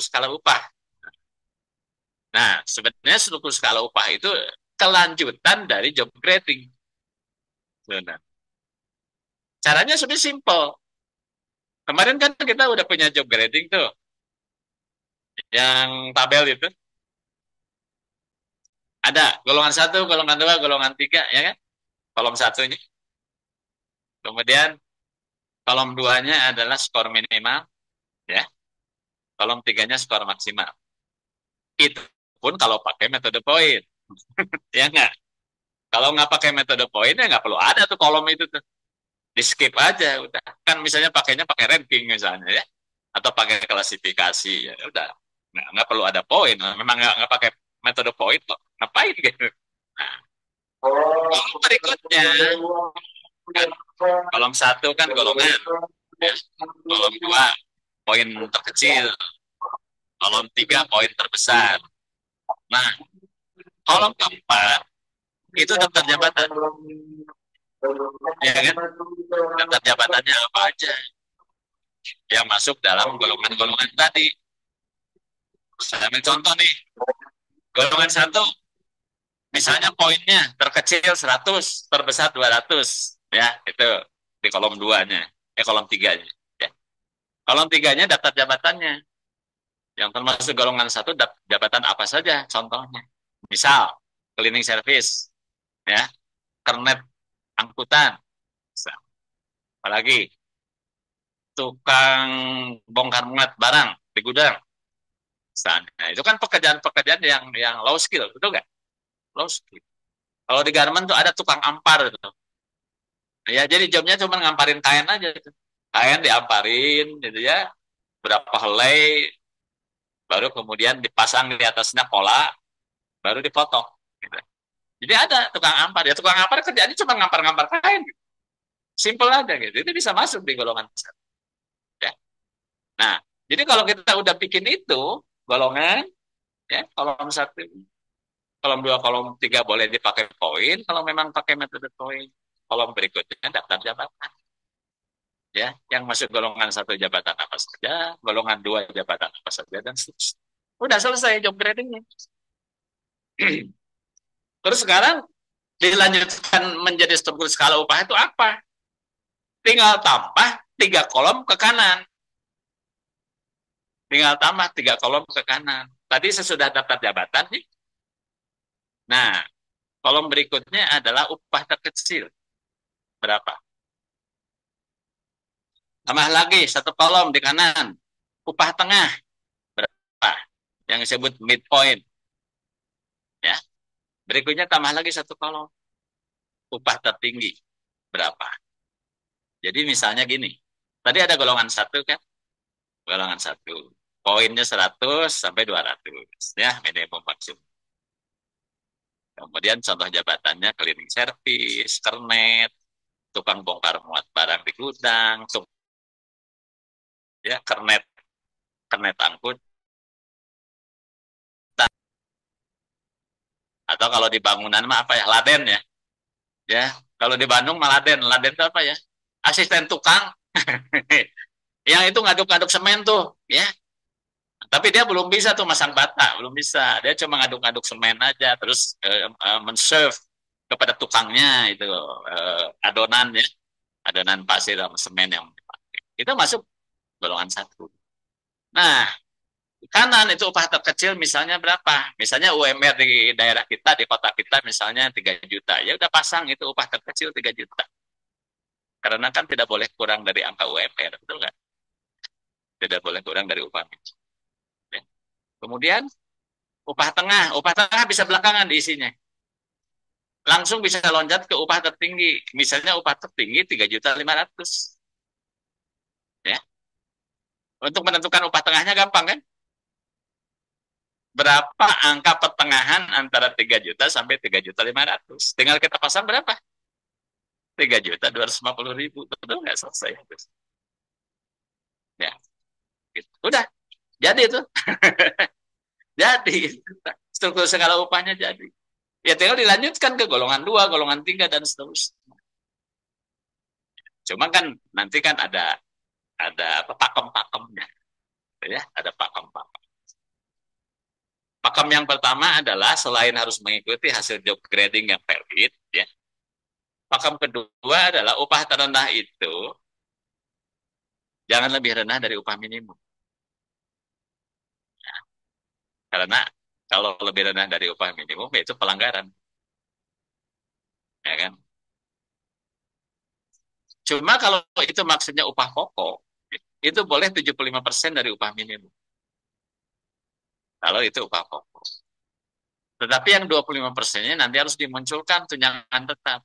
skala upah. Nah, sebenarnya struktur skala upah itu kelanjutan dari job grading. Nah, caranya sebenarnya simple. Kemarin kan kita udah punya job grading tuh, yang tabel itu. Ada golongan satu, golongan dua, golongan tiga, ya kan? Kolom satunya. Kemudian kolom duanya adalah skor minimal, ya. Kolom tiganya skor maksimal. Itu pun kalau pakai metode poin, ya nggak? Kalau nggak pakai metode poin, ya nggak perlu ada tuh kolom itu tuh. Di skip aja, udah. Kan misalnya pakainya pakai ranking misalnya, ya. Atau pakai klasifikasi, ya udah. Nggak perlu ada poin. Memang nggak pakai metode poin kok. Ngapain gitu? Nah, kolom berikutnya, kan, kolom satu kan golongan, ya. Kolom dua poin terkecil, kolom tiga poin terbesar. Nah, kolom keempat itu daftar jabatan, ya kan? Daftar jabatannya apa aja yang masuk dalam golongan-golongan tadi. Saya ambil contoh nih, golongan satu, misalnya poinnya terkecil 100, terbesar 200, ya itu di kolom duanya, kolom tiganya. Ya. Kolom tiganya daftar jabatannya, yang termasuk golongan satu jabatan apa saja, contohnya. Misal, cleaning service, ya, kernet angkutan, apalagi tukang bongkar muat barang di gudang. Nah, itu kan pekerjaan-pekerjaan yang low skill, betul nggak? Low skill. Kalau di garment tuh ada tukang ampar itu. Ya, jadi jobnya cuma ngamparin kain aja gitu. Kain diamparin gitu ya, berapa helai, baru kemudian dipasang di atasnya pola, baru dipotong. Gitu. Jadi ada tukang ampar, ya tukang ampar kerjanya cuma ngampar-ngampar kain. Gitu. Simple aja gitu. Itu bisa masuk di golongan satu. Ya. Nah, jadi kalau kita udah bikin itu golongan, ya kolom satu, kolom dua, kolom tiga boleh dipakai poin. Kalau memang pakai metode poin, kolom berikutnya daftar jabatan. Ya, yang masuk golongan satu jabatan apa saja, golongan dua jabatan apa saja, dan seterusnya. Udah selesai job gradingnya. Terus sekarang dilanjutkan menjadi struktur skala upah itu apa? Tinggal tambah tiga kolom ke kanan. Tinggal tambah tiga kolom ke kanan. Tadi sesudah daftar jabatan nih. Nah, kolom berikutnya adalah upah terkecil. Berapa? Tambah lagi satu kolom di kanan. Upah tengah berapa? Yang disebut midpoint. Ya. Berikutnya tambah lagi satu kolom. Upah tertinggi berapa? Jadi misalnya gini. Tadi ada golongan satu kan? Golongan satu. Poinnya 100 sampai 200. Ya, minimum maksimum. Kemudian contoh jabatannya cleaning service, kernet, tukang bongkar muat barang di gudang, ya kernet kernet angkut, atau kalau di bangunan mah apa ya, laden ya, ya kalau di Bandung mah laden, laden itu apa ya, asisten tukang, yang itu ngaduk-ngaduk semen tuh, ya, tapi dia belum bisa tuh masang bata, belum bisa, dia cuma ngaduk-ngaduk semen aja, terus men-serve kepada tukangnya itu adonan ya, adonan pasir sama semen yang dipakai. Itu masuk golongan satu. Nah, kanan itu upah terkecil misalnya berapa? Misalnya UMR di daerah kita, di kota kita misalnya 3 juta. Ya udah pasang itu upah terkecil 3 juta. Karena kan tidak boleh kurang dari angka UMR, betul nggak? Tidak boleh kurang dari upah minimum. Ya. Kemudian upah tengah bisa belakangan diisinya. Langsung bisa loncat ke upah tertinggi. Misalnya upah tertinggi 3.500.000. Ya. Untuk menentukan upah tengahnya gampang kan? Berapa angka pertengahan antara 3 juta sampai 3.500.000? Tinggal kita pasang berapa? 3.250.000, betul nggak, selesai? Ya, gitu. Udah jadi itu, jadi struktur skala upahnya jadi. Ya tinggal dilanjutkan ke golongan dua, golongan tiga, dan seterusnya. Cuma kan nanti kan ada apa pakem-pakemnya, ya, ada pakem-pakem. pakem yang pertama adalah selain harus mengikuti hasil job grading yang valid, ya, pakem kedua adalah upah terendah itu jangan lebih rendah dari upah minimum. Karena kalau lebih rendah dari upah minimum, itu pelanggaran. Ya kan? Cuma kalau itu maksudnya upah pokok, itu boleh 75% dari upah minimum. Kalau itu upah pokok. Tetapi yang 25%-nya nanti harus dimunculkan tunjangan tetap.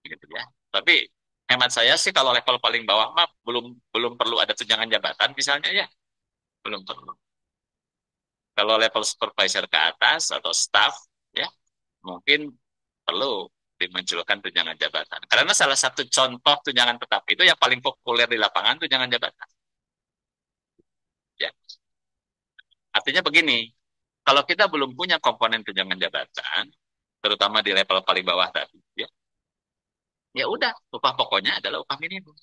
Gitu ya. Tapi hemat saya sih kalau level paling bawah mah belum belum perlu ada tunjangan jabatan misalnya ya. Belum perlu. Kalau level supervisor ke atas atau staff, ya mungkin perlu dimunculkan tunjangan jabatan. Karena salah satu contoh tunjangan tetap itu yang paling populer di lapangan tunjangan jabatan. Ya, artinya begini, kalau kita belum punya komponen tunjangan jabatan, terutama di level paling bawah tadi, ya, ya udah, upah pokoknya adalah upah minimum.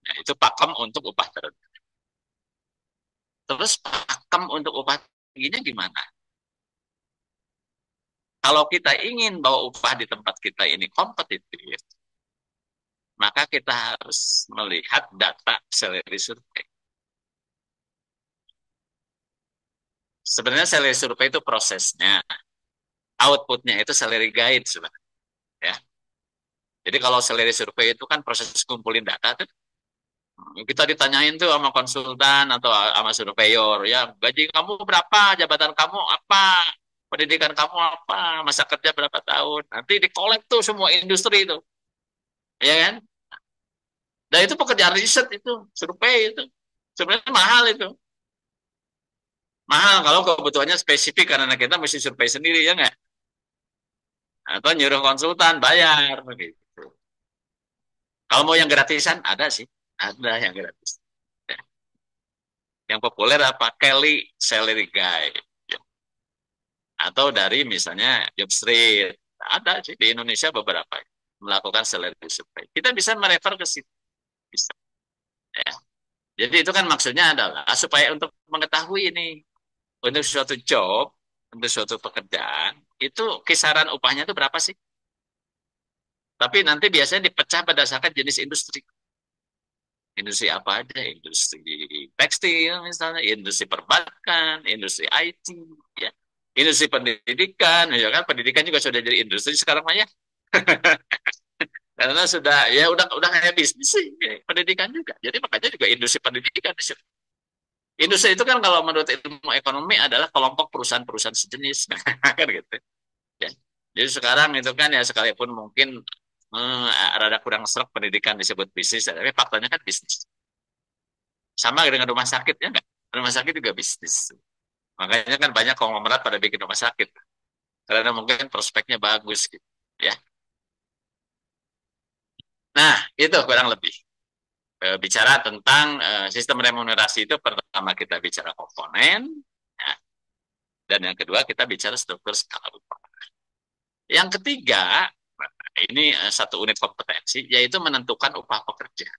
Nah, itu pakem untuk upah terendah. Terus pakem untuk upah tingginya gimana? Kalau kita ingin bahwa upah di tempat kita ini kompetitif, maka kita harus melihat data salary survei. Sebenarnya salary survei itu prosesnya, outputnya itu salary guide sebenarnya. Ya. Jadi kalau salary survei itu kan proses kumpulin data tuh, kita ditanyain tuh sama konsultan atau sama surveyor, ya gaji kamu berapa, jabatan kamu apa, pendidikan kamu apa, masa kerja berapa tahun, nanti dikolek tuh semua industri itu, ya kan? Dan itu pekerjaan riset itu, survei itu, sebenarnya mahal itu. Mahal kalau kebutuhannya spesifik karena kita mesti survei sendiri ya nggak? Atau nyuruh konsultan bayar gitu. Kalau mau yang gratisan ada sih, ada yang gratis. Ya. Yang populer apa? Kelly Salary Guide. Ya. Atau dari misalnya Jobstreet. Ada sih di Indonesia beberapa melakukan salary survey. Kita bisa merefer ke situ. Bisa. Ya. Jadi itu kan maksudnya adalah supaya untuk mengetahui ini untuk suatu job, untuk suatu pekerjaan, itu kisaran upahnya itu berapa sih? Tapi nanti biasanya dipecah berdasarkan jenis industri. Industri apa aja? Industri tekstil misalnya, industri perbankan, industri IT, ya. Industri pendidikan, ya kan pendidikan juga sudah jadi industri sekarang mah ya. Karena sudah ya udah kayak bisnis sih ya, pendidikan juga. Jadi makanya juga industri pendidikan. Industri itu kan kalau menurut ilmu ekonomi adalah kelompok perusahaan-perusahaan sejenis, kan gitu. Ya. Jadi sekarang itu kan ya sekalipun mungkin rada kurang serak pendidikan disebut bisnis, tapi faktanya kan bisnis. Sama dengan rumah sakit ya enggak? Rumah sakit juga bisnis. Makanya kan banyak konglomerat pada bikin rumah sakit. Karena mungkin prospeknya bagus gitu. Ya. Nah, itu kurang lebih. Bicara tentang sistem remunerasi itu pertama kita bicara komponen, ya, dan yang kedua kita bicara struktur skala upah. Yang ketiga, ini satu unit kompetensi, yaitu menentukan upah pekerja.